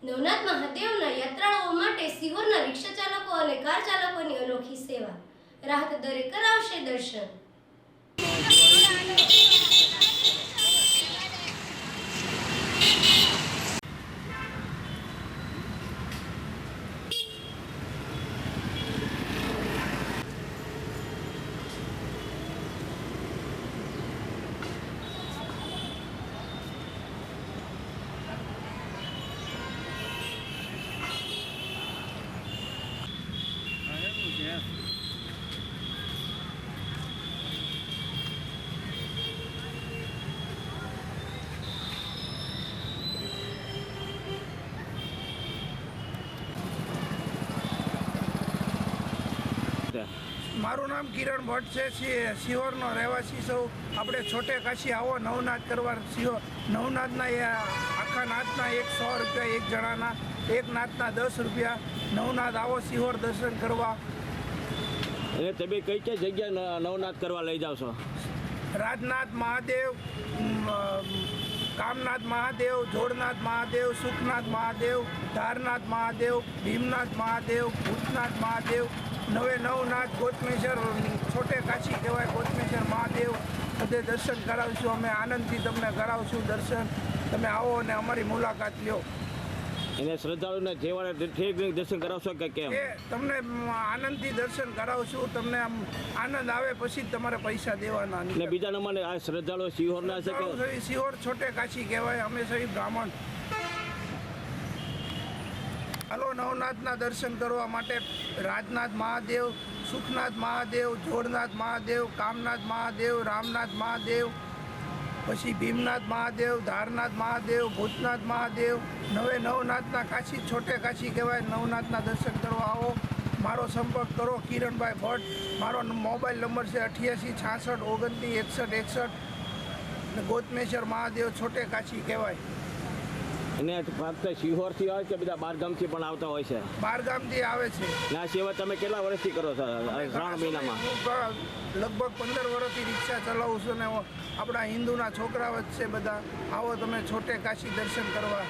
નવનાથ મહાદેવના યાત્રાળુઓ માટે સિહોરના રિક્ષા ચાલકો અને કાર ચાલકોની અનોખી સેવા. રાહત દરે કરાવશે દર્શન. મારું નામ કિરણ ભટ્ટ છે. સિહોરનો રહેવાસી સૌ આપણે છોટે કાશી આવો નવનાથ કરવા. સિહોર નવનાથના આખા નાથના 100 રૂપિયા એક જણાના, એક નાથના 10 રૂપિયા. નવનાથ આવો સિહોર દર્શન કરવા. અને તમે કઈ કઈ જગ્યા નવનાથ કરવા લઈ જાવ છો? રાજનાથ મહાદેવ, કામનાથ મહાદેવ, જોડનાથ મહાદેવ, સુખનાથ મહાદેવ, ધારનાથ મહાદેવ, ભીમનાથ મહાદેવ, ભૂતનાથ મહાદેવ, 9 નાથ, કોટમેશ્વર, છોટે કાશી કહેવાય કોટમેશ્વર મહાદેવ. બધે દર્શન કરાવીશું અમે. આનંદથી તમને કરાવશું દર્શન. તમે આવો અને અમારી મુલાકાત લ્યો. એને શ્રદ્ધાળુને જેવાને ઠેક દર્શન કરાવશો કે કેમ? એ તમને આનંદથી દર્શન કરાવશું. તમને આમ આનંદ આવે પછી જ તમારે પૈસા દેવાના. અને બીજા નંબરને આ શ્રદ્ધાળુ સિહોરના છે કે? સિહોર છોટે કાશી કહેવાય. અમે સહી બ્રાહ્મણ. હાલો નવનાથના દર્શન કરવા માટે. રાજનાથ મહાદેવ, સુખનાથ મહાદેવ, જોડનાથ મહાદેવ, કામનાથ મહાદેવ, રામનાથ મહાદેવ, પછી ભીમનાથ મહાદેવ, ધારનાથ મહાદેવ, ભૂતનાથ મહાદેવ, 9 નાથના કાશી છોટે કાશી કહેવાય. નવનાથના દર્શન કરવા આવો. મારો સંપર્ક કરો કિરણભાઈ ભટ્ટ. મારો મોબાઈલ નંબર છે 88 66 29 61 61. ગોતમેશ્વર મહાદેવ છોટે કાશી કહેવાય. અને ફક્ત સિહોરથી આવે કે બધા બહારગામથી પણ આવતા હોય છે? બહારગામથી આવે છે. આ સેવા તમે કેટલા વર્ષથી કરો છો? 3 મહિનામાં લગભગ 15 વર્ષથી રિક્ષા ચલાવું છું ને આપણા હિન્દુના છોકરાઓ જ છે બધા. આવો તમે છોટે કાશી દર્શન કરવા.